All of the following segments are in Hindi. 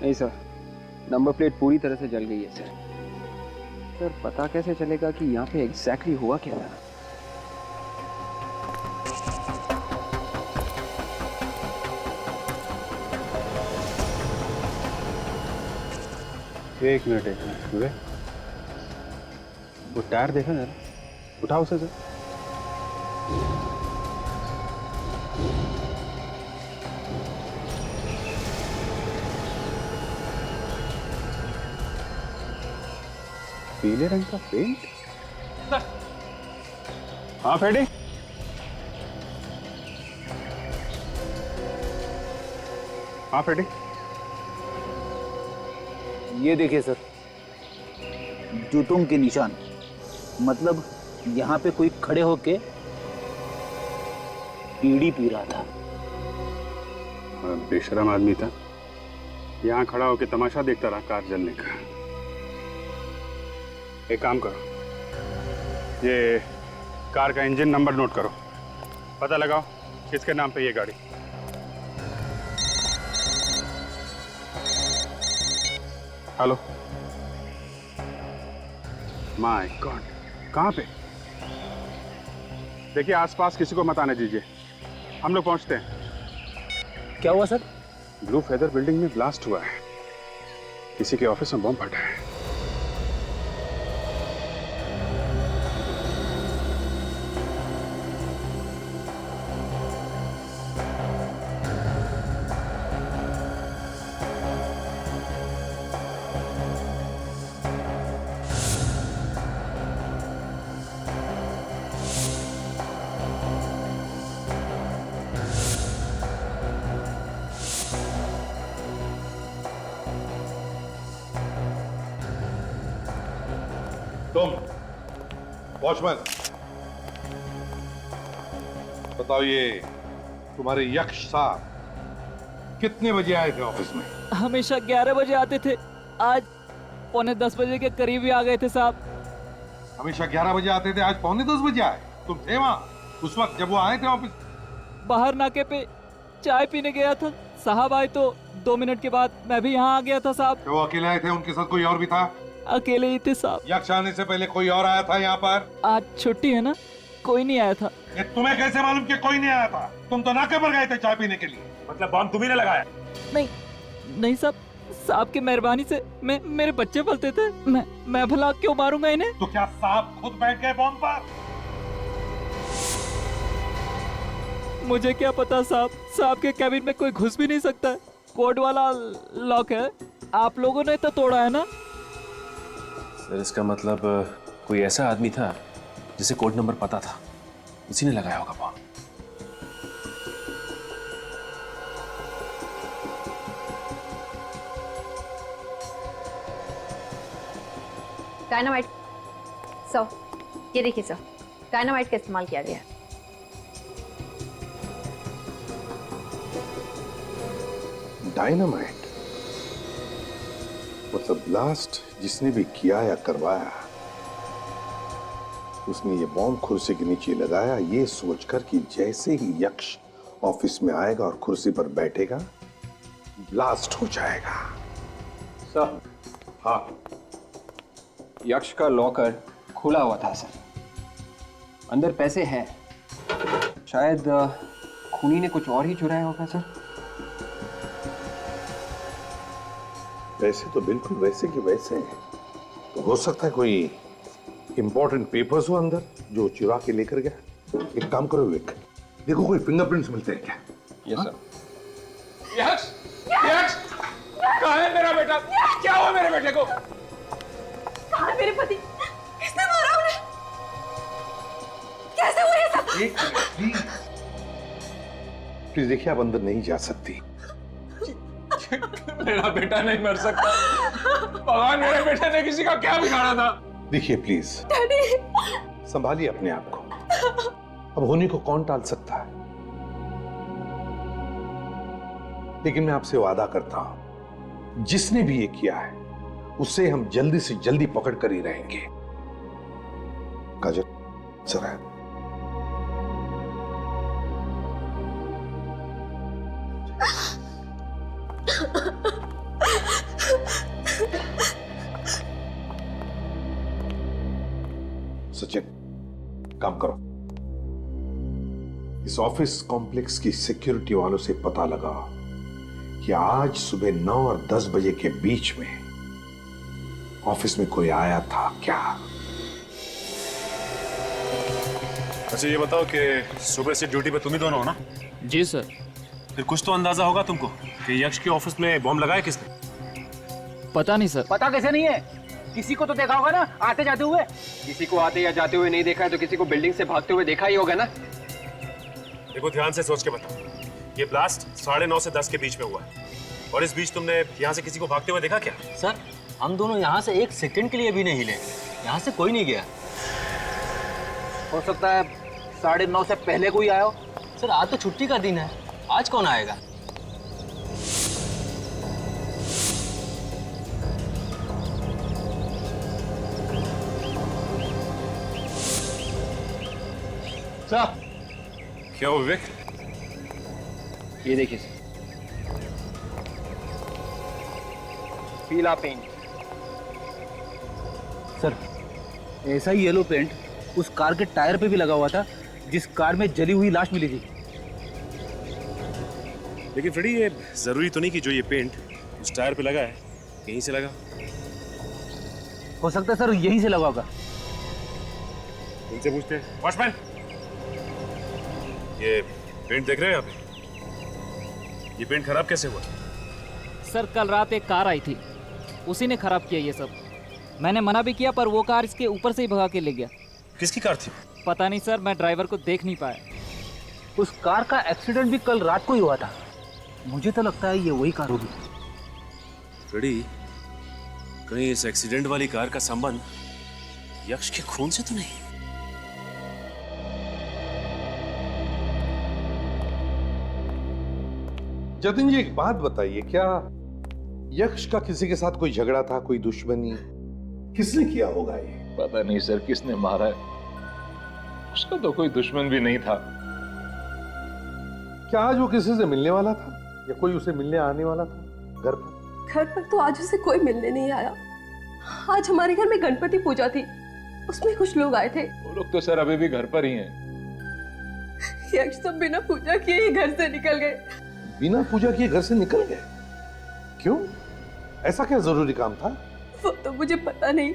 नहीं सर, नंबर प्लेट पूरी तरह से जल गई है सर। सर पता कैसे चलेगा कि यहाँ पे एग्जैक्टली हुआ क्या था? एक मिनट सूर्य, वो टायर देखा जरा, उठाओ उसे सर। पीले रंग का पेंट। हाँ फेडी, हाँ फेडी, ये देखिए सर, जूतों के निशान। मतलब यहाँ पे कोई खड़े होके बीड़ी पी रहा था। बेशरम आदमी था, यहाँ खड़ा होके तमाशा देखता रहा कार जलने का। एक काम करो, ये कार का इंजन नंबर नोट करो, पता लगाओ किसके नाम पे ये गाड़ी। हेलो, माय गॉड, कहाँ पे? देखिए आसपास किसी को मत आने दीजिए, हम लोग पहुंचते हैं। क्या हुआ सर? ब्लू फेदर बिल्डिंग में ब्लास्ट हुआ है, किसी के ऑफिस में बम फटा है। तुम वॉचमैन, बताओ ये तुम्हारे यक्ष साहब कितने बजे आए थे ऑफिस में? हमेशा 11 बजे आते थे, आज पौने 10 बजे के करीब ही आ गए थे साहब। हमेशा 11 बजे आते थे, आज पौने 10 बजे आए। तुम थे वहां उस वक्त जब वो आए थे ऑफिस? बाहर नाके पे चाय पीने गया था, साहब आए तो 2 मिनट के बाद मैं भी यहाँ आ गया था साहब। वो अकेले आए थे, उनके साथ कोई और भी था? अकेले ही थे साहब। यक्ष आने से पहले कोई और आया था यहाँ पर? आज छुट्टी है ना, कोई नहीं आया था। ये तुम्हें कैसे मालूम कि कोई नहीं आया था? तुम तो नाके पर गए थे चाय पीने के लिए। मतलब बम तुम्ही ने लगाया? नहीं नहीं साहब, साहब की मेहरबानी से मेरे बच्चे पलते थे, मैं भला क्यों मारूंगा इन्हें? तो क्या साहब खुद बैठ गए बम पर? मुझे क्या पता साहब, साहब के कैबिन में कोई घुस भी नहीं सकता है, कोड वाला लॉक है। आप लोगों ने तो तोड़ा है ना? सर इसका मतलब कोई ऐसा आदमी था जिसे कोड नंबर पता था, उसी ने लगाया होगा बॉम्ब। डायनामाइट सर, ये देखिए सर, डायनामाइट का इस्तेमाल किया गया है। डायनामाइट? मतलब ब्लास्ट जिसने भी किया या करवाया, उसने ये बॉम्ब कुर्सी के नीचे लगाया, ये सोचकर कि जैसे ही यक्ष ऑफिस में आएगा और कुर्सी पर बैठेगा ब्लास्ट हो जाएगा। सर, हाँ, यक्ष का लॉकर खुला हुआ था सर, अंदर पैसे हैं, शायद खूनी ने कुछ और ही चुराया होगा सर। वैसे तो बिल्कुल वैसे कि वैसे। तो हो सकता है कोई इंपॉर्टेंट पेपर्स हो अंदर जो चुरा के लेकर गया। एक काम करो विवेक, देखो कोई फिंगरप्रिंट्स मिलते हैं क्या? Yes sir. यक्ष, यक्ष, कहाँ है मेरा बेटा? क्या हुआ मेरे बेटे को? कहाँ है मेरे पति? किसने मारा उन्हें? कैसे हुआ ये सब? एक मिनट प्लीज देखिए, आप अंदर नहीं जा सकती। मेरा बेटा नहीं मर सकता। भगवान, मेरे बेटे ने किसी का क्या बिगाड़ा था? देखिए प्लीज, संभालिए अपने आप को। अब होने को कौन टाल सकता है? लेकिन मैं आपसे वादा करता हूं, जिसने भी ये किया है उसे हम जल्दी से जल्दी पकड़ कर ही रहेंगे। काजल, जरा काम करो, इस ऑफिस कॉम्प्लेक्स की सिक्योरिटी वालों से पता लगा कि आज सुबह 9 और 10 बजे के बीच में ऑफिस में कोई आया था क्या। अच्छा ये बताओ कि सुबह से ड्यूटी पे तुम ही दोनों हो ना? जी सर। फिर कुछ तो अंदाजा होगा तुमको कि यक्ष के ऑफिस में बॉम्ब लगाया किसने? पता नहीं सर। पता कैसे नहीं है? किसी को तो देखा होगा ना आते जाते हुए। किसी को आते या जाते हुए नहीं देखा है तो किसी को बिल्डिंग से भागते हुए देखा ही होगा ना। देखो ध्यान से सोच के बताओ, ये ब्लास्ट 9:30 से 10 के बीच में हुआ है और इस बीच तुमने यहाँ से किसी को भागते हुए देखा क्या? सर हम दोनों यहाँ से 1 सेकंड के लिए भी नहीं हिले, यहाँ से कोई नहीं गया। हो सकता है 9:30 से पहले कोई आया हो। सर आज तो छुट्टी का दिन है, आज कौन आएगा? सर क्या हो विवेक? ये देखिए सर, पीला पेंट। सर ऐसा ही येलो पेंट उस कार के टायर पे भी लगा हुआ था जिस कार में जली हुई लाश मिली थी। लेकिन फ्रेडी ये जरूरी तो नहीं कि जो ये पेंट उस टायर पे लगा है यहीं से लगा। हो सकता है सर यहीं से लगा होगा। इनसे पूछते हैं। वॉचमैन, ये पेंट देख रहे हैं यहाँ पे? ये पेंट खराब कैसे हुआ? सर कल रात एक कार आई थी, उसी ने खराब किया ये सब। मैंने मना भी किया पर वो कार इसके ऊपर से ही भगा के ले गया। किसकी कार थी? पता नहीं सर, मैं ड्राइवर को देख नहीं पाया। उस कार का एक्सीडेंट भी कल रात को ही हुआ था। मुझे तो लगता है ये वही कार होगी। फ्रेडी, कहीं इस एक्सीडेंट वाली कार का संबंध यक्ष के खून से तो नहीं? जतिन जी एक बात बताइए, क्या यक्ष का किसी के साथ कोई झगड़ा था, कोई दुश्मनी? किसने किया होगा ये? पता नहीं सर किसने मारा है, उसका तो कोई दुश्मन भी नहीं था। क्या आज वो किसी से मिलने वाला था या कोई उसे मिलने आने वाला था घर पर? घर पर तो आज उसे कोई मिलने नहीं आया। आज हमारे घर में गणपति पूजा थी, उसमें कुछ लोग आए थे। वो लोग तो सर अभी भी घर पर ही हैं। यक्ष तो बिना पूजा किए ही घर से निकल गए। बिना पूजा किए घर से निकल गए? क्यों? ऐसा क्या जरूरी काम था? वो तो मुझे पता नहीं।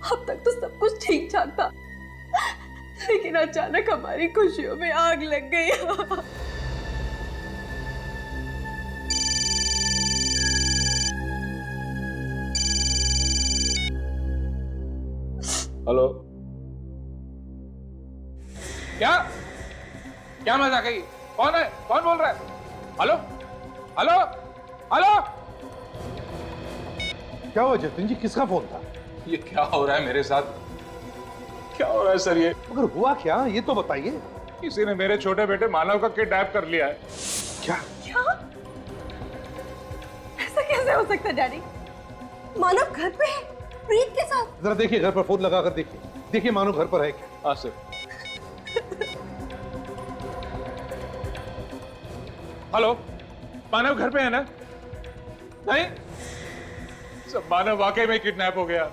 अब तक तो सब कुछ ठीक ठाक था, लेकिन अचानक हमारी खुशियों में आग लग गई। हेलो, क्या क्या मजाक है? कौन है? कौन बोल रहा है? Hello hello hello. क्या हुआ जतिन जी, किसका फोन था? ये क्या हो रहा है मेरे साथ? क्या हो रहा है सर? ये मगर हुआ क्या, ये तो बताइए। किसी ने मेरे छोटे बेटे मानव का किडनैप कर लिया है। क्या? ऐसा कैसे हो सकता है डैडी? मानव घर पे है प्रीत के साथ। जरा देखिए, घर पर फोन लगा कर देखिए, देखिए मानो घर पर है क्या। हाँ सर। हेलो, मानव घर पे है ना? नहीं सब, मानव वाकई में किडनैप हो गया।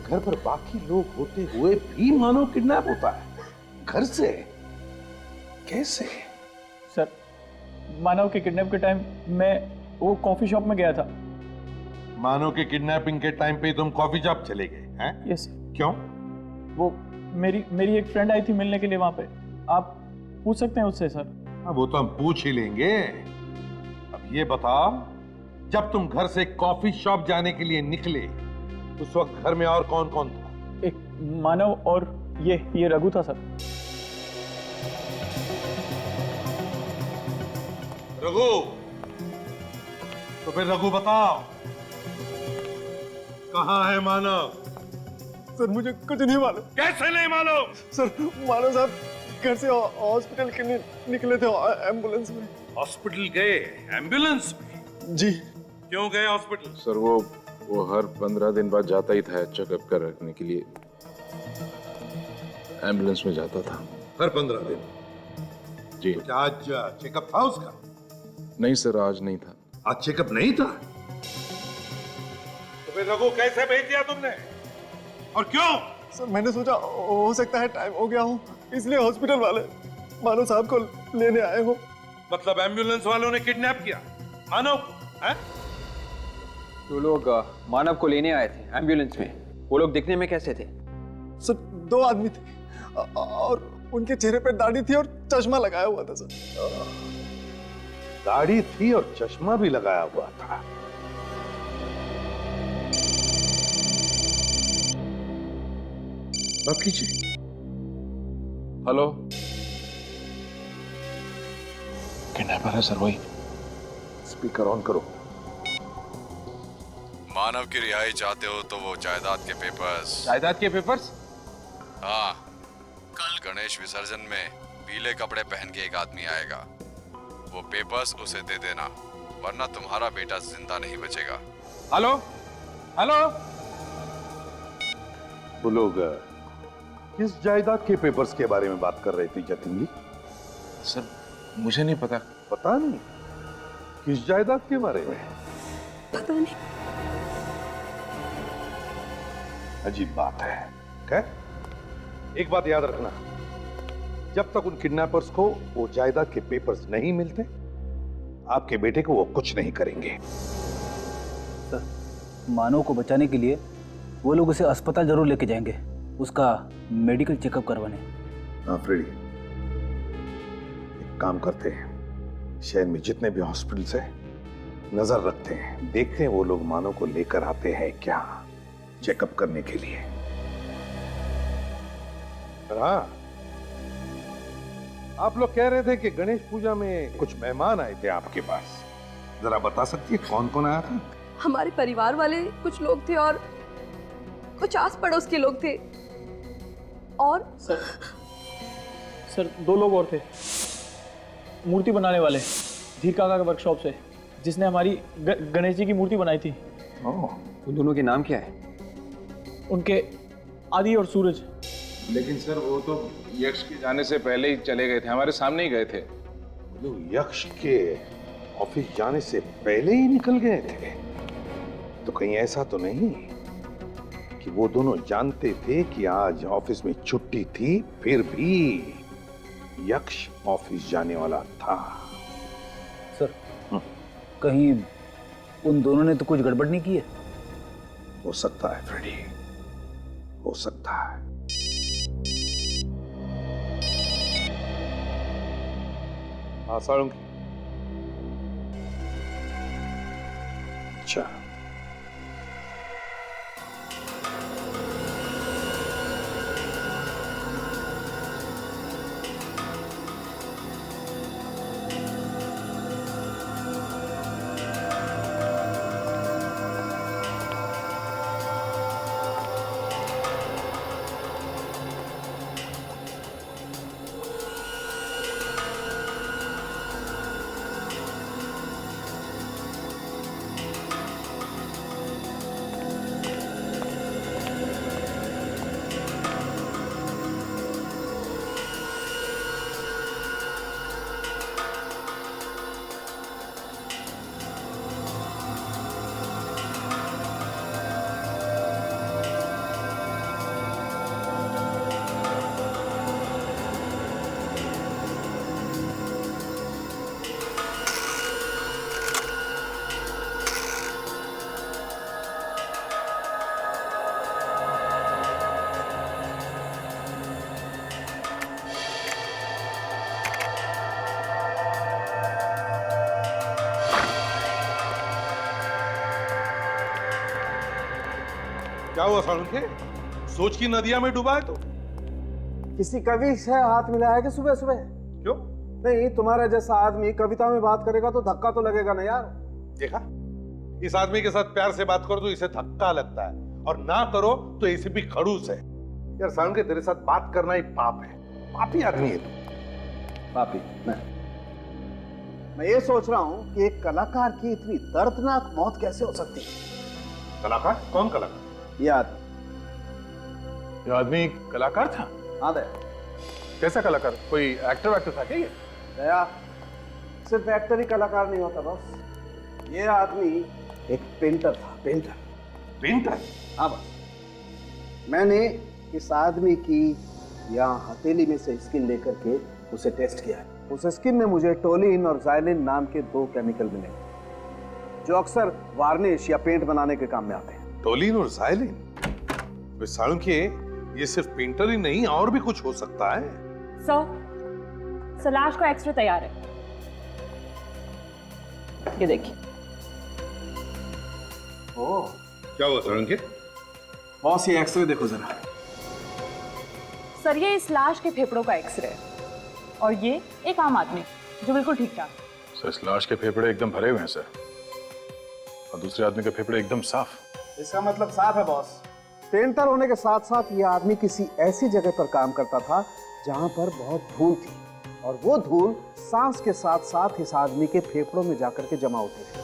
घर पर बाकी लोग होते हुए भी मानो किडनैप होता है? घर से कैसे? सर मानव के किडनैप के टाइम मैं वो कॉफी शॉप में गया था। मानो के किडनैपिंग के टाइम पे तुम कॉफी शॉप चले गए हैं? यस। क्यों? वो मेरी एक फ्रेंड आई थी मिलने के लिए वहां पे, आप पूछ सकते हैं उससे सर। अब वो तो हम पूछ ही लेंगे। अब ये बताओ, जब तुम घर से कॉफी शॉप जाने के लिए निकले उस वक्त घर में और कौन कौन था? एक मानव और ये रघु था सर। रघु? तो फिर रघु बताओ, कहाँ है मानव? सर मुझे कुछ नहीं मालूम। कैसे नहीं मालूम? सर मानव साहब घर से हॉस्पिटल के लिए निकले थे एम्बुलेंस में। हॉस्पिटल गए एम्बुलेंस में? जी। क्यों गए हॉस्पिटल? सर वो हर 15 दिन बाद जाता ही था चेकअप करने के लिए, एम्बुलेंस में जाता था। हर 15 दिन? जी। तो क्या आज चेकअप था उसका? नहीं सर, आज नहीं था। आज चेकअप नहीं था? तो फिर रघु कैसे भेज दिया तुमने और क्यों? सर मैंने सोचा हो सकता है टाइम हो गया हो, इसलिए हॉस्पिटल वाले मानव साहब को लेने आए हो। मतलब एम्बुलेंस वालों ने किडनैप किया मानव को, हैं? तो लोग मानव को लेने आए थे एम्बुलेंस में। वो लोग दिखने में कैसे थे? सर 2 आदमी थे और उनके चेहरे पे दाढ़ी थी और चश्मा लगाया हुआ था सर। दाढ़ी थी और चश्मा भी लगाया हुआ था। बात कीजिए। हेलो, किडनैपर है सर वही। स्पीकर ऑन करो। मानव की रिहाई चाहते हो तो वो जायदाद के पेपर्स। जायदाद के पेपर्स? हाँ, कल गणेश विसर्जन में पीले कपड़े पहन के एक आदमी आएगा। वो पेपर्स उसे दे देना, वरना तुम्हारा बेटा जिंदा नहीं बचेगा। हेलो हेलो, वो लोग किस जायदाद के पेपर्स के बारे में बात कर रहे थे जतिन जी? सर मुझे नहीं पता। पता नहीं? किस जायदाद के बारे में? पता नहीं। अजीब बात है। क्या? एक बात याद रखना, जब तक उन किडनैपर्स को वो जायदाद के पेपर्स नहीं मिलते, आपके बेटे को वो कुछ नहीं करेंगे। सर मानव को बचाने के लिए वो लोग उसे अस्पताल जरूर लेके जाएंगे, उसका मेडिकल चेकअप करवाने। हाँ फ्रेडी, एक काम करते हैं, शहर में जितने भी हॉस्पिटल्स हैं नजर रखते हैं, देखते हैं वो लोग मानव को लेकर आते हैं क्या चेकअप करने के लिए। हाँ, आप लोग कह रहे थे कि गणेश पूजा में कुछ मेहमान आए थे आपके पास, जरा बता सकती है कौन कौन आया था? हमारे परिवार वाले कुछ लोग थे और कुछ आस पड़ोस के लोग थे और सर 2 लोग और थे, मूर्ति बनाने वाले धीर काका के वर्कशॉप से, जिसने हमारी गणेश जी की मूर्ति बनाई थी। उन दोनों के नाम क्या है? उनके आदि और सूरज। लेकिन सर वो तो यक्ष के जाने से पहले ही चले गए थे, हमारे सामने ही गए थे। लोग यक्ष के ऑफिस जाने से पहले ही निकल गए थे? तो कहीं ऐसा तो नहीं कि वो दोनों जानते थे कि आज ऑफिस में छुट्टी थी, फिर भी यक्ष ऑफिस जाने वाला था? सर कहीं उन दोनों ने तो कुछ गड़बड़ नहीं की है? हो सकता है फ्रेडी, हो सकता है। हाँ सारंगी। अच्छा, क्या हुआ सारंगी? सोच की नदिया में डूबा है तो? किसी कवि से हाथ मिलाया है कि सुबह सुबह? क्यों? नहीं, तुम्हारा जैसा आदमी कविता में बात करेगा तो धक्का तो लगेगा ना यार। देखा, इस आदमी के साथ प्यार से बात करो तो इसे धक्का लगता है, और ना करो तो इसे भी खड़ूस है। यार सारंगी, तेरे साथ बात करना ही पाप है, पापी आदमी है तू। पापी? मैं ये सोच रहा हूँ कि एक कलाकार की इतनी दर्दनाक मौत कैसे हो सकती है? कलाकार? कौन कलाकार? ये आदमी कलाकार था? हाँ दया। कैसा कलाकार? कोई एक्टर वैक्टर था क्या ये? दया, सिर्फ एक्टर ही कलाकार नहीं होता बस, ये आदमी एक पेंटर था, पेंटर। पेंटर? हाँ बस। मैंने इस आदमी की यहाँ हथेली में से स्किन लेकर के उसे टेस्ट किया। उस स्किन में मुझे टोलिन और जाइलिन नाम के 2 केमिकल मिले, जो अक्सर वार्निश या पेंट बनाने के काम में आते हैं। टोलिन और जाइलिन? के ये सिर्फ पेंटर ही नहीं, और भी कुछ हो सकता है। सर लाश का एक्सरे तैयार है, ये देखिए। ओह, क्या हुआ साळुंखे? बॉस ये एक्सरे देखो जरा। सर ये इस लाश के फेफड़ों का एक्सरे है, और ये एक आम आदमी जो बिल्कुल ठीक ठाक। सर इस लाश के फेफड़े एकदम भरे हुए हैं सर, और दूसरे आदमी के फेफड़े एकदम साफ। इसका मतलब साफ है बॉस। पेंटर होने के साथ साथ ये आदमी किसी ऐसी जगह पर काम करता था जहां पर बहुत धूल थी, और वो धूल सांस के साथ साथ इस आदमी के फेफड़ों में जाकर के जमा होती थी।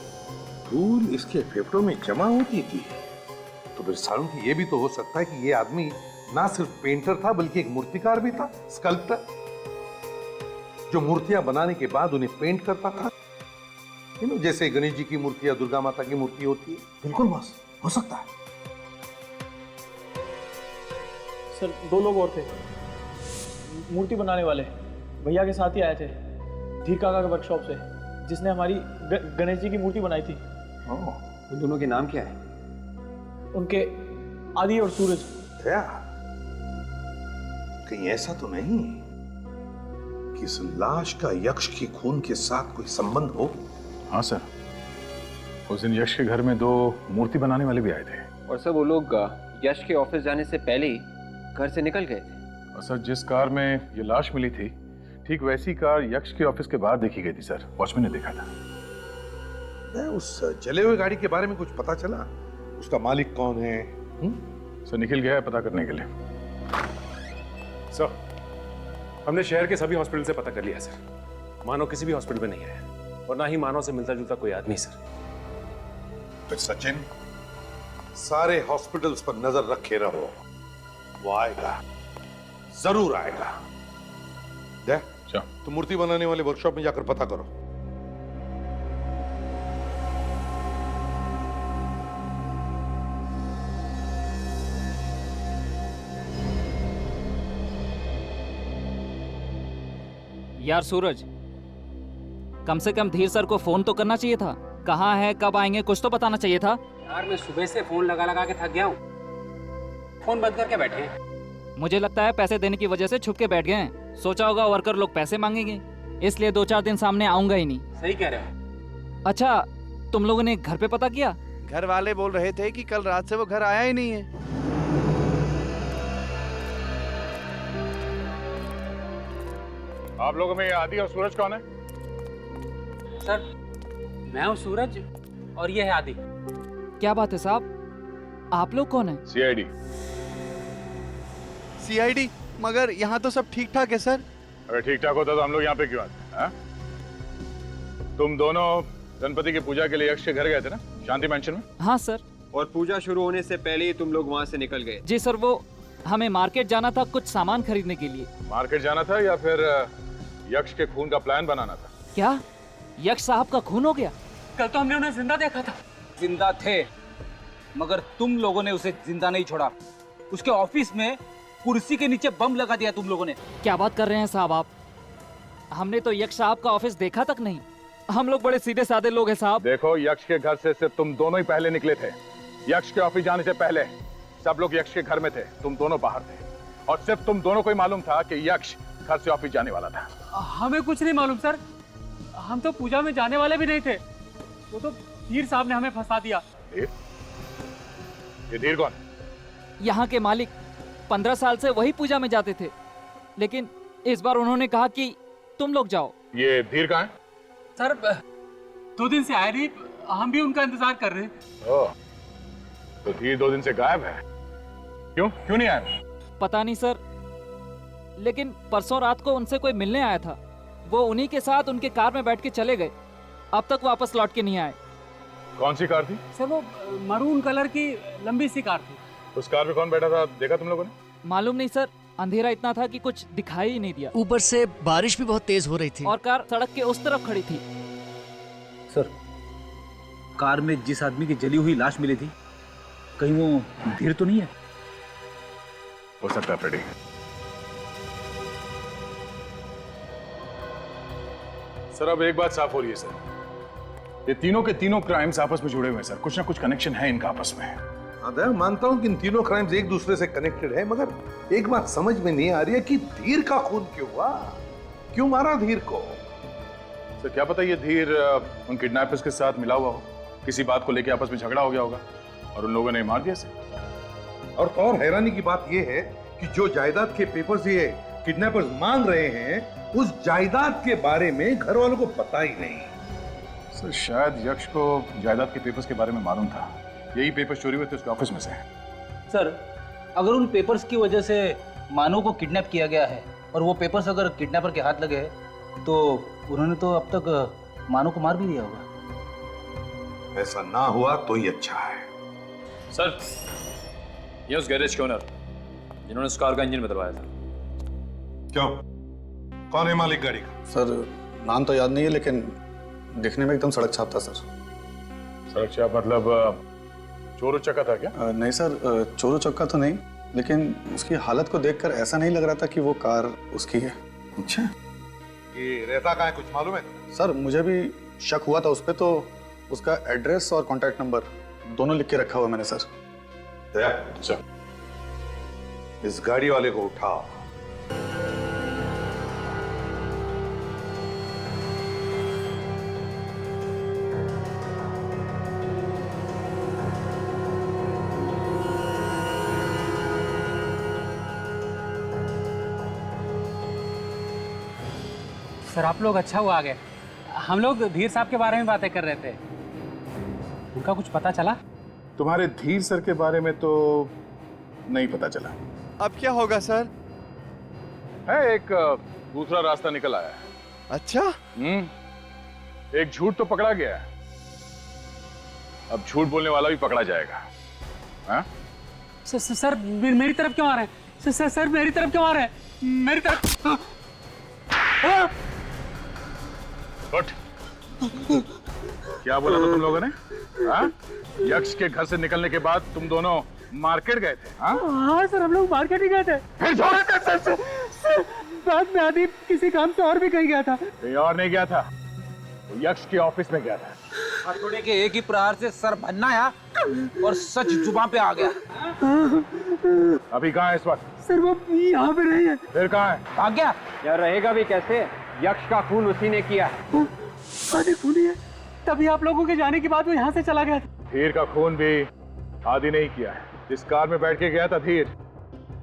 धूल इसके फेफड़ों में जमा होती थी? तो फिर साळुंखे ये भी तो हो सकता है कि ये आदमी ना सिर्फ पेंटर था बल्कि एक मूर्तिकार भी था, स्कल्प्टर, जो मूर्तियां बनाने के बाद उन्हें पेंट करता था। जैसे गणेश जी की मूर्ति या दुर्गा माता की मूर्ति होती है। बिल्कुल बॉस, हो सकता है। सर 2 लोग और थे, मूर्ति बनाने वाले, भैया के साथ ही आए थे धीर काका के वर्कशॉप से, जिसने हमारी गणेश जी की मूर्ति बनाई थी। उन दोनों के नाम क्या है? उनके आदि और सूरज। क्या कहीं ऐसा तो नहीं कि इस लाश का यक्ष के खून के साथ कोई संबंध हो? हाँ सर, उस दिन यश के घर में 2 मूर्ति बनाने वाले भी आए थे। और सर वो लोग यश के ऑफिस जाने से पहले ही घर से निकल गए थे। और सर जिस कार में ये लाश मिली थी, ठीक वैसी कार यक्ष के ऑफिस के बाहर देखी गई थी सर, वॉचमैन ने देखा था। उस जले हुए गाड़ी के बारे में कुछ पता चला? उसका मालिक कौन है? सर निखिल गया है पता करने के लिए। सर हमने शहर के सभी हॉस्पिटल से पता कर लिया सर, मानव किसी भी हॉस्पिटल में नहीं है, और ना ही मानव से मिलता जुलता कोई आदमी सर। तो सचिन, सारे हॉस्पिटल्स पर नजर रखे रहो, वो आएगा, जरूर आएगा। देख, तो मूर्ति बनाने वाले वर्कशॉप में जाकर पता करो। यार सूरज, कम से कम धीर सर को फोन तो करना चाहिए था। कहाँ है, कब आएंगे, कुछ तो बताना चाहिए था। यार मैं सुबह से फोन लगा लगा के थक गया हूँ, फोन बंद करके बैठे हैं। मुझे लगता है पैसे देने की वजह से छुप के बैठ गए हैं। सोचा होगा वर्कर लोग पैसे मांगेंगे, इसलिए 2-4 दिन सामने आऊंगा ही नहीं। सही कह रहे हो। अच्छा, तुम लोगों ने घर पे पता किया? घर वाले बोल रहे थे कि कल रात से वो घर आया ही नहीं है। आप लोगों में आदि और सूरज कौन है? सर मैं हूँ सूरज और ये है आदि। क्या बात है साहब, आप लोग कौन है? सीआईडी। सीआईडी? मगर यहाँ तो सब ठीक ठाक है सर। अगर ठीक ठाक होता तो हम लोग यहाँ पे क्यों आते? तुम दोनों गणपति की पूजा के लिए यक्ष के घर गए थे ना, शांति मैंशन में? हाँ सर। और पूजा शुरू होने से पहले ही तुम लोग वहाँ से निकल गए? जी सर, वो हमें मार्केट जाना था कुछ सामान खरीदने के लिए। मार्केट जाना था या फिर यक्ष के खून का प्लान बनाना था? क्या यक्ष साहब का खून हो गया? कल तो हमने उन्हें जिंदा देखा था। जिंदा थे, मगर तुम लोगों ने उसे जिंदा नहीं छोड़ा। उसके ऑफिस में कुर्सी के नीचे बम लगा दिया तुम लोगों ने। क्या बात कर रहे हैं साहब आप? हमने तो यक्ष साहब का ऑफिस देखा तक नहीं। हम लोग बड़े सीधे साधे लोग हैं साहब। देखो, यक्ष के घर से सिर्फ तुम दोनों ही पहले निकले थे। यक्ष के ऑफिस जाने से पहले सब लोग यक्ष के घर में थे, तुम दोनों बाहर थे, और सिर्फ तुम दोनों को ही मालूम था कि यक्ष घर से ऑफिस जाने वाला था। हमें कुछ नहीं मालूम सर, हम तो पूजा में जाने वाले भी नहीं थे। वो तो धीर साहब ने हमें फंसा दिया। धीर? ये धीर कौन? यहाँ के मालिक 15 साल से वही पूजा में जाते थे, लेकिन इस बार उन्होंने कहा कि तुम लोग जाओ। ये धीर कहाँ है? सर 2 दिन से आए नहीं, हम भी उनका इंतजार कर रहे हैं। ओह, तो धीर 2 दिन से गायब है। क्यों नहीं आया? पता नहीं सर, लेकिन परसों रात को उनसे कोई मिलने आया था। वो उन्हीं के साथ उनके कार में बैठ के चले गए, अब तक वापस लौट के नहीं आए। कौन सी कार थी? सर वो मरून कलर की लंबी सी कार थी। उस कार में कौन बैठा था, देखा तुम लोगों ने? मालूम नहीं सर, अंधेरा इतना था कि कुछ दिखाई ही नहीं दिया। ऊपर से बारिश भी बहुत तेज हो रही थी और कार सड़क के उस तरफ खड़ी थी। सर, कार में जिस आदमी की जली हुई लाश मिली थी, कहीं वो धीर तो नहीं है? हो सकता है फ्रेडी। सर अब एक बात साफ हो रही है सर, ये तीनों के तीनों क्राइम्स आपस में जुड़े हुए हैं सर, कुछ ना कुछ कनेक्शन है इनका आपस में। हाँ मानता हूं कि इन तीनों क्राइम्स एक दूसरे से कनेक्टेड है, मगर एक बात समझ में नहीं आ रही है कि धीर का खून क्यों हुआ, क्यों मारा धीर को? सर क्या पता ये धीर उन किडनैपर्स के साथ मिला हुआ हो, किसी बात को लेकर आपस में झगड़ा हो गया होगा और उन लोगों ने मार दिया सर। और हैरानी की बात यह है कि जो जायदाद के पेपर्स ये किडनैपर्स मांग रहे हैं, उस जायदाद के बारे में घर वालों को पता ही नहीं। सर शायद यक्ष को जायदाद के पेपर्स के बारे में मालूम था, यही पेपर्स चोरी हुए थे उसके ऑफिस में से। सर अगर उन पेपर्स की वजह से मानव को किडनैप किया गया है और वो पेपर्स अगर किडनैपर के हाथ लगे तो उन्होंने तो अब तक मानव को मार भी दिया होगा। ऐसा ना हुआ तो ही अच्छा है। सर ये उस गैरेज के ओनर जिन्होंने उस कार का इंजन बदलवाया था। क्यों, कौन है मालिक गाड़ी का? सर नाम तो याद नहीं है, लेकिन दिखने में एकदम सड़क छाप था सर। सड़क छाप मतलब चोर चक्का था क्या? नहीं सर, चोर चक्का तो नहीं, लेकिन उसकी हालत को देखकर ऐसा नहीं लग रहा था कि वो कार उसकी है। अच्छा, ये रहता कहाँ है कुछ मालूम है? सर मुझे भी शक हुआ था उस पर, तो उसका एड्रेस और कॉन्टैक्ट नंबर दोनों लिख के रखा हुआ मैंने सर। सर इस गाड़ी वाले को उठाओ। सर आप लोग अच्छा हुआ आ गए। हम लोग धीर साहब के बारे में बातें कर रहे थे, उनका कुछ पता चला? तुम्हारे धीर सर के बारे में तो नहीं पता चला। अब क्या होगा सर? है एक दूसरा रास्ता निकल आया है। अच्छा? एक झूठ तो पकड़ा गया है, अब झूठ बोलने वाला भी पकड़ा जाएगा। हाँ? सर मेरी तरफ क्यों आ रहे हैं? सर मेरी तरफ क्यों आ रहे हैं? मेरी तरफ। उठ। क्या बोला था तुम लोगों ने? हाँ? यक्ष के घर से निकलने के बाद तुम दोनों मार्केट गए थे? हाँ सर हम लोग मार्केट ही गए थे। फिर सर बाद में आदि किसी काम से और भी कहीं गया था। कहीं और नहीं गया था, वो यक्ष के ऑफिस में गया था। हथौड़े के एक ही प्रहार से सर भन्ना आया और सच जुबान पे आ गया। अभी कहाँ है इस वक्त? सर वो यहाँ पे नहीं है। फिर कहाँ है? भाग गया। यार रहेगा भी कैसे, यक्ष का खून उसी ने किया है। आदि खूनी है, तभी आप लोगों के जाने के बाद वो यहाँ से चला गया था। धीर का खून भी आदि नहीं किया है। जिस कार में बैठ के गया था धीर,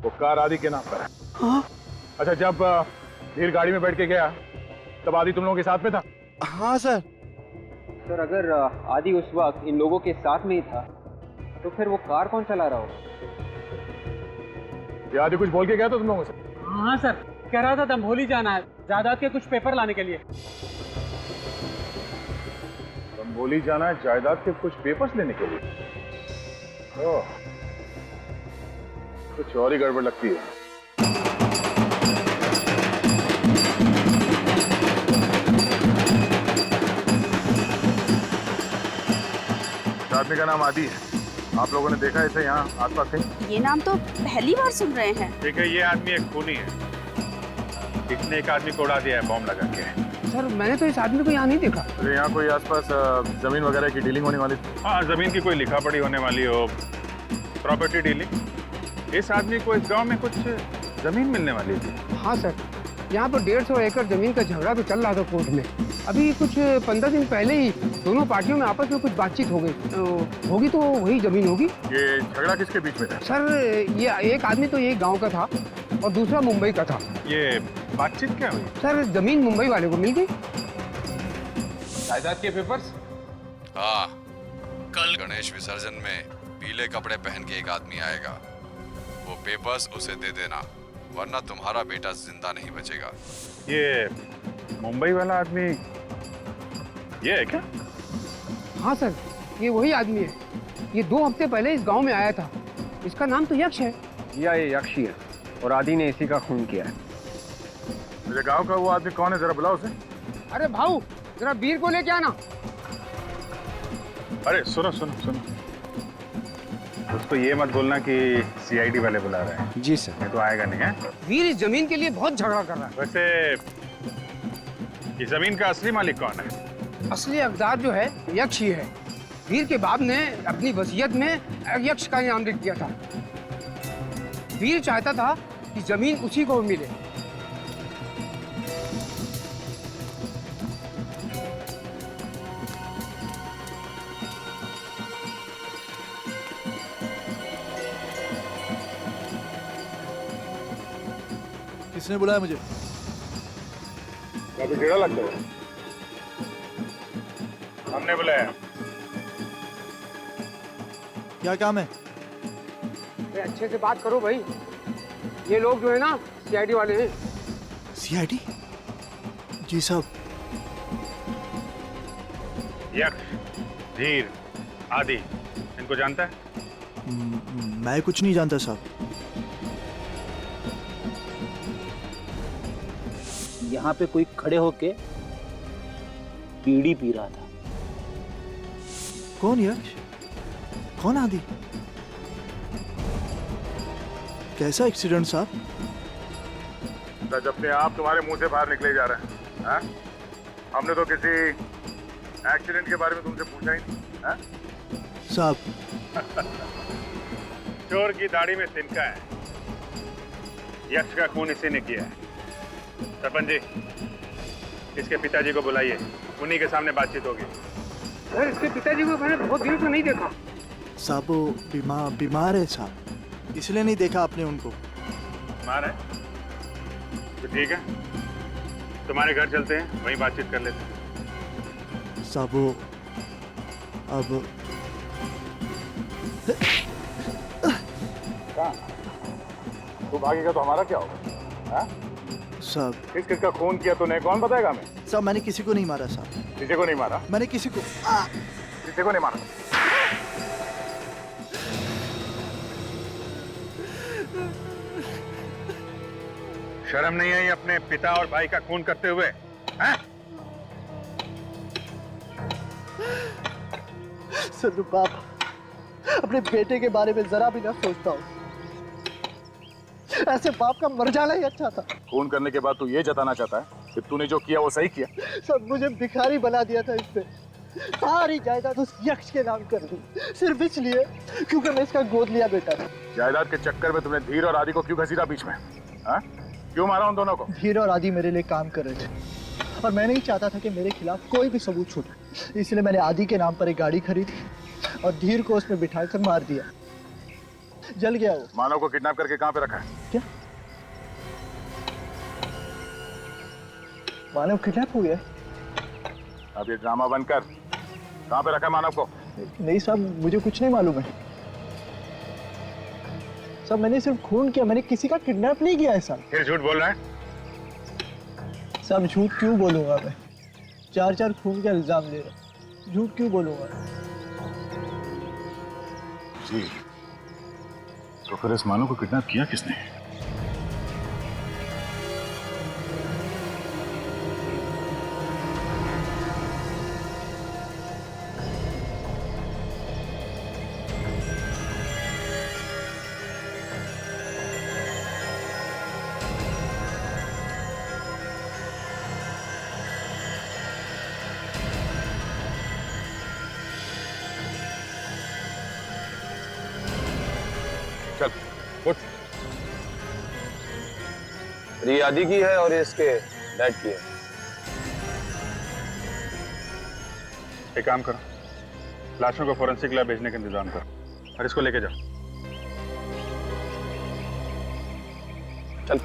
वो कार आदि के नाम पर है। हाँ? अच्छा, जब धीर गाड़ी में बैठ के गया तब आदि तुम लोगों के साथ में था? हाँ सर। सर अगर आदि उस वक्त इन लोगों के साथ में ही था तो फिर वो कार कौन चला रहा होगा? ये आदि कुछ बोल के गया था तुम लोगों से? हाँ सर, कह रहा था दंभोली जाना है जायदाद के कुछ पेपर लाने के लिए। दंभोली जाना है जायदाद के कुछ पेपर्स लेने के लिए? ओह, कुछ और ही गड़बड़ लगती है। आदमी का नाम आदि है, आप लोगों ने देखा इसे यहाँ आसपास कहीं? ये नाम तो पहली बार सुन रहे हैं। ठीक है, ये आदमी एक खूनी है, इसने एक आदमी को उड़ा दिया है बॉम्ब लगा के। सर मैंने तो इस आदमी को यहाँ नहीं देखा। अरे यहाँ कोई आसपास जमीन वगैरह की डीलिंग होने वाली थी? हाँ, जमीन की कोई लिखा पढ़ी होने वाली हो, प्रॉपर्टी डीलिंग। इस आदमी को इस गांव में कुछ जमीन मिलने वाली थी। हाँ सर, यहाँ पर 150 एकड़ जमीन का झगड़ा तो चल रहा था कोर्ट में। अभी कुछ 15 दिन पहले ही दोनों पार्टियों में आपस में कुछ बातचीत हो गई होगी, तो वही जमीन होगी। ये झगड़ा किसके बीच में था? सर ये एक आदमी तो यही गांव का था और दूसरा मुंबई का था। ये बातचीत क्या हुई? सर जमीन मुंबई वाले को मिल गई। जायदाद के पेपर्स? हाँ, कल गणेश विसर्जन में पीले कपड़े पहन के एक आदमी आएगा, वो पेपर्स उसे दे देना, वरना तुम्हारा बेटा जिंदा नहीं बचेगा। ये मुंबई वाला आदमी ये है क्या? हाँ सर, ये वही आदमी है। ये 2 हफ्ते पहले इस गांव में आया था। इसका नाम तो यक्ष है। ये यक्ष ही है और आदि ने इसी का खून किया है। मेरे गांव का वो आदमी कौन है, जरा बुलाओ उसे। अरे भाऊ, जरा वीर को लेके आना। अरे सुनो सुनो सुनो, उसको ये मत बोलना कि सीआईडी वाले बुला रहे हैं। जी सर। ये तो आएगा नहीं है। वीर इस जमीन के लिए बहुत झगड़ा कर रहा है। वैसे इस जमीन का असली मालिक कौन है? असली हकदार जो है यक्ष ही है। वीर के बाप ने अपनी वसीयत में यक्ष का नाम लिख दिया था। वीर चाहता था कि जमीन उसी को मिले। किसने बुलाया मुझे? अभी कीड़ा लगता है। हमने बुलाया। क्या काम है? अच्छे से बात करो भाई। ये लोग जो है ना सीआईडी वाले हैं। सीआईडी? जी साहब। यक्ष, धीर, आदि, इनको जानता है? मैं कुछ नहीं जानता साहब। यहाँ पे कोई खड़े होके बीड़ी पी रहा था। कौन यक्ष? कौन आदि? कैसा एक्सीडेंट साहब? सच अपने आप तुम्हारे मुंह से बाहर निकले जा रहे हैं। हाँ? हमने तो किसी एक्सीडेंट के बारे में तुमसे पूछा ही नहीं। हाँ? साहब चोर की दाढ़ी में तिनका है। यक्ष का खून इसी ने किया है। सरपंच जी, इसके पिताजी को बुलाइए, उन्हीं के सामने बातचीत होगी। सर, इसके पिताजी को मैंने बहुत दिनों से नहीं देखा। साहब वो बीमार है साहब, इसलिए नहीं देखा आपने उनको। बीमार है? तो ठीक है, तुम्हारे घर चलते हैं, वहीं बातचीत कर लेते हैं। साहब वो अब तू भागेगा तो हमारा क्या होगा? हाँ? साहब किसका खून किया तूने, कौन बताएगा हमें? साहब मैंने किसी को नहीं मारा साहब। किसी को नहीं मारा? मैंने किसी को नहीं मारा। शर्म नहीं आई अपने पिता और भाई का खून करते हुए? हैं? सर बाप अपने बेटे के बारे में जरा भी ना सोचता हूँ। ऐसे बाप का मर जाना ही अच्छा था। खून करने के बाद तू ये जताना चाहता है कि तूने जो किया वो सही किया? सब मुझे भिखारी बना दिया था इसने। सारी जायदाद उस यक्ष के नाम कर दी, सिर्फ इसलिए क्योंकि मैं इसका गोद लिया बेटा था। जायदाद के चक्कर में तुमने धीर और आदि को क्यों घसीटा बीच में? हाँ? क्यों मारा उन दोनों को? धीर और आदि मेरे लिए काम कर रहे थे और मैं नहीं चाहता था कि मेरे खिलाफ कोई भी सबूत छूटे, इसलिए मैंने आदि के नाम पर एक गाड़ी खरीदी और धीर को उसमें बिठाकर मार दिया। जल गया वो। मानव को किडनैप करके कहाँ पे रखा है? क्या मानव किडनैप हो गया? अब ये ड्रामा बंद कर। कहाँ पे रखा है मानव को? नहीं साहब, मुझे कुछ नहीं मालूम है साहब। मैंने सिर्फ खून किया, मैंने किसी का किडनैप नहीं किया है साहब। फिर झूठ बोल रहा है? साहब झूठ क्यों बोलूंगा मैं? 4 खून का इल्जाम ले रहा, झूठ क्यों बोलूंगा? जी, तो फिर इस मानव को किडनैप किया किसने? चल उठ। ये आदि की है और ये इसके डैड की है। एक काम करो, लाशों को फोरेंसिक लैब भेजने का इंतजाम करो और इसको लेके जाओ। चल।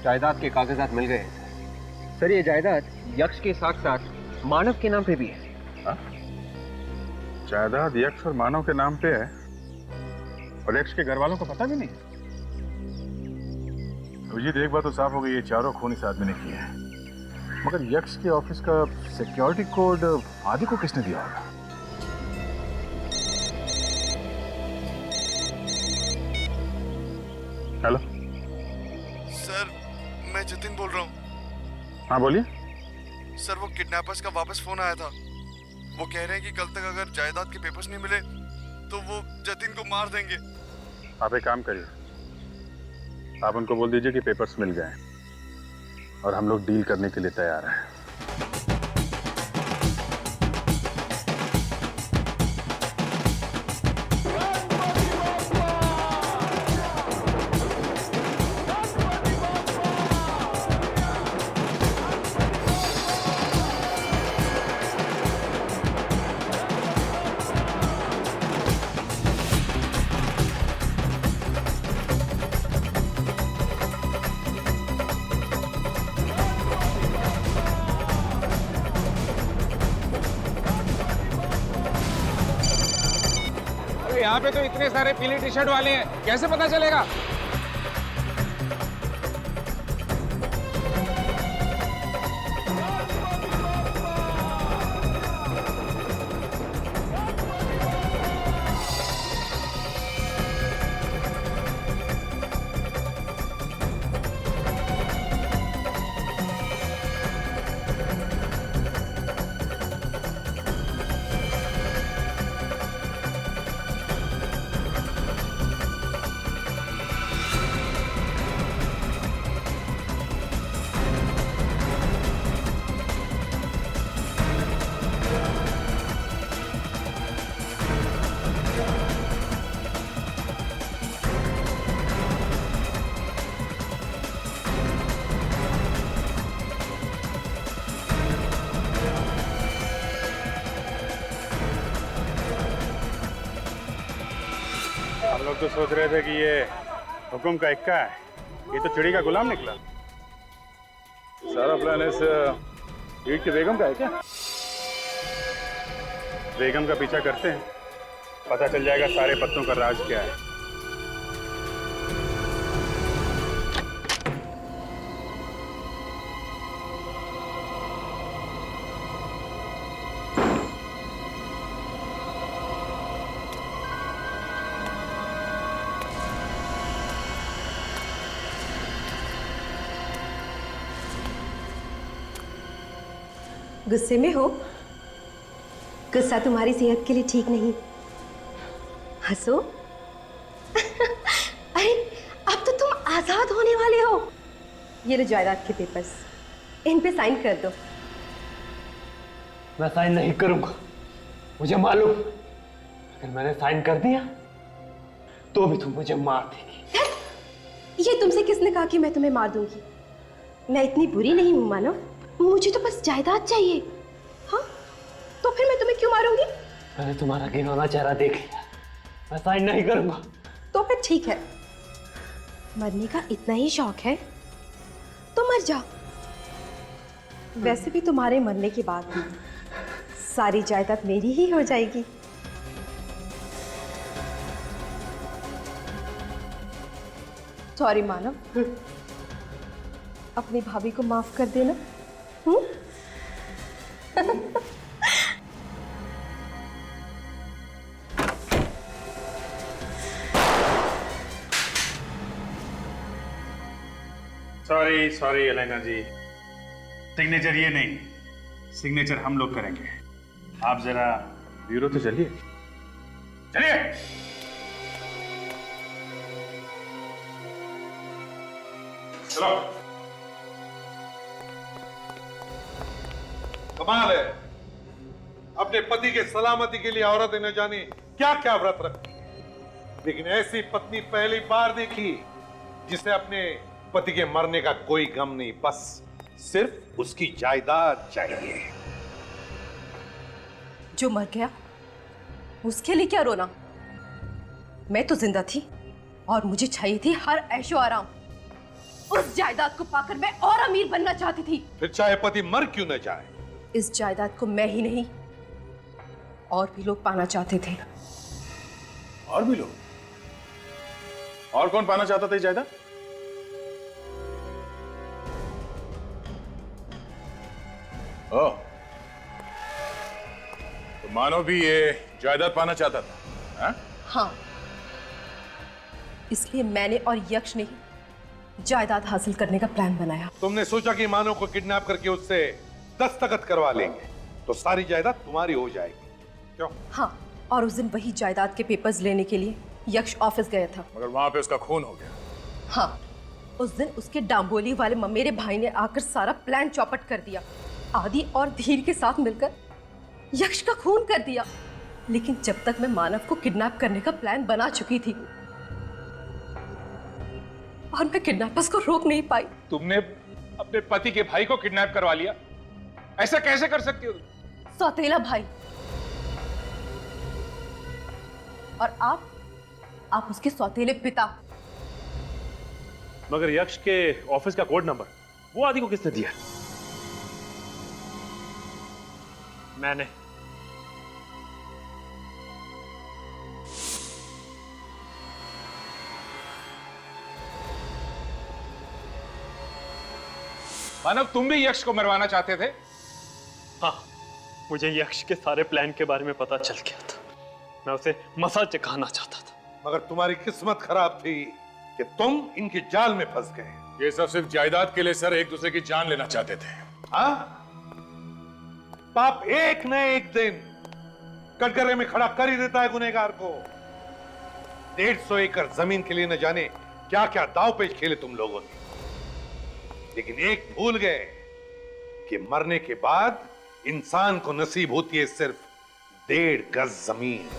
जायदाद के कागजात मिल गए सर। ये जायदाद यक्ष के साथ साथ मानव के नाम पे भी है। जायदाद यक्ष और मानव के नाम पे है और यक्ष के घर वालों को पता भी नहीं? अभिजीत, एक बात तो साफ हो गई, ये चारों खून इस आदमी ने किए हैं। मगर यक्ष के ऑफिस का सिक्योरिटी कोड आदि को किसने दिया होगा? हेलो सर, मैं जतिन बोल रहा हूँ। हाँ बोलिए। सर, वो किडनैपर्स का वापस फोन आया था। वो कह रहे हैं कि कल तक अगर जायदाद के पेपर्स नहीं मिले तो वो जतिन को मार देंगे। आप एक काम करिए, आप उनको बोल दीजिए कि पेपर्स मिल गए हैं और हम लोग डील करने के लिए तैयार हैं। यहाँ पे तो इतने सारे पीली टी शर्ट वाले हैं, कैसे पता चलेगा? हम लोग तो सोच रहे थे कि ये हुक्म का इक्का है, ये तो चिड़ी का गुलाम निकला। सारा प्लान इस ईट की बेगम का है क्या? बेगम का पीछा करते हैं, पता चल जाएगा सारे पत्तों का राज क्या है। गुस्से में हो? गुस्सा तुम्हारी सेहत के लिए ठीक नहीं। हंसो। अरे अब तो तुम आजाद होने वाले हो। ये लो जायदाद के पेपर्स, इन पे साइन कर दो। मैं साइन नहीं करूंगा, मुझे मालूम अगर मैंने साइन कर दिया तो भी तुम मुझे मार देगी। ये तुमसे किसने कहा कि मैं तुम्हें मार दूंगी? मैं इतनी बुरी नहीं हूं मानव, मुझे तो बस जायदाद चाहिए। हाँ, तो फिर मैं तुम्हें क्यों मारूंगी? मैंने तुम्हारा घिनौना चेहरा देख लिया, मैं साइन नहीं करूंगा। तो फिर ठीक है, मरने का इतना ही शौक है तो मर जाओ। वैसे भी तुम्हारे मरने के बाद सारी जायदाद मेरी ही हो जाएगी। सॉरी मानव, अपनी भाभी को माफ कर देना। सॉरी सॉरी एलेना जी, सिग्नेचर ये नहीं, सिग्नेचर हम लोग करेंगे। आप जरा ब्यूरो तो चलिए चलिए। चलो। कमाल है, अपने पति के सलामती के लिए औरत ने जाने क्या क्या व्रत रखती, लेकिन ऐसी पत्नी पहली बार देखी जिसे अपने पति के मरने का कोई गम नहीं, बस सिर्फ उसकी जायदाद चाहिए। जो मर गया उसके लिए क्या रोना? मैं तो जिंदा थी और मुझे चाहिए थी हर ऐशो आराम। उस जायदाद को पाकर मैं और अमीर बनना चाहती थी। फिर चाहे पति मर क्यों न जाए, इस जायदाद को मैं ही नहीं और भी लोग पाना चाहते थे। और भी लोग? और कौन पाना चाहता था ये जायदाद? ओह, तो मानो भी ये जायदाद पाना चाहता था? हाँ, इसलिए मैंने और यक्ष ने ही जायदाद हासिल करने का प्लान बनाया। तुमने सोचा कि मानव को किडनैप करके उससे दस्तखत करवा लेंगे तो सारी जायदाद तुम्हारी हो जाएगी, क्यों? हाँ, और उस दिन वही जायदाद के पेपर्स लेने के लिए यक्ष ऑफिस गया था। मगर वहां पे उसका खून हो गया। हाँ, उस दिन उसके डांबोली वाले ममेरे भाई ने आकर सारा प्लान चौपट कर दिया। आदि और धीर के साथ मिलकर यक्ष का खून कर दिया। लेकिन जब तक मैं मानव को किडनैप करने का प्लान बना चुकी थी और मैं किडनैपर्स को रोक नहीं पाई। तुमने अपने पति के भाई को किडनैप करवा लिया? ऐसा कैसे कर सकती हो? सौतेला भाई। और आप उसके सौतेले पिता। मगर यक्ष के ऑफिस का कोड नंबर वो आदि को किसने दिया? मैंने। मानव, तुम भी यक्ष को मरवाना चाहते थे? हाँ, मुझे यक्ष के सारे प्लान के बारे में पता चल गया था। मैं उसे मसा चखाना चाहता था। मगर तुम्हारी किस्मत खराब थी कि तुम इनके जाल में फंस गए। ये सब सिर्फ जायदाद के लिए सर एक दूसरे की जान लेना चाहते थे। हाँ? पाप एक न एक दिन कटघरे में खड़ा कर ही देता है गुनहगार को। 150 एकड़ जमीन के लिए न जाने क्या क्या दाव पेच खेले तुम लोगों ने, लेकिन एक भूल गए कि मरने के बाद इंसान को नसीब होती है सिर्फ 1.5 गज जमीन।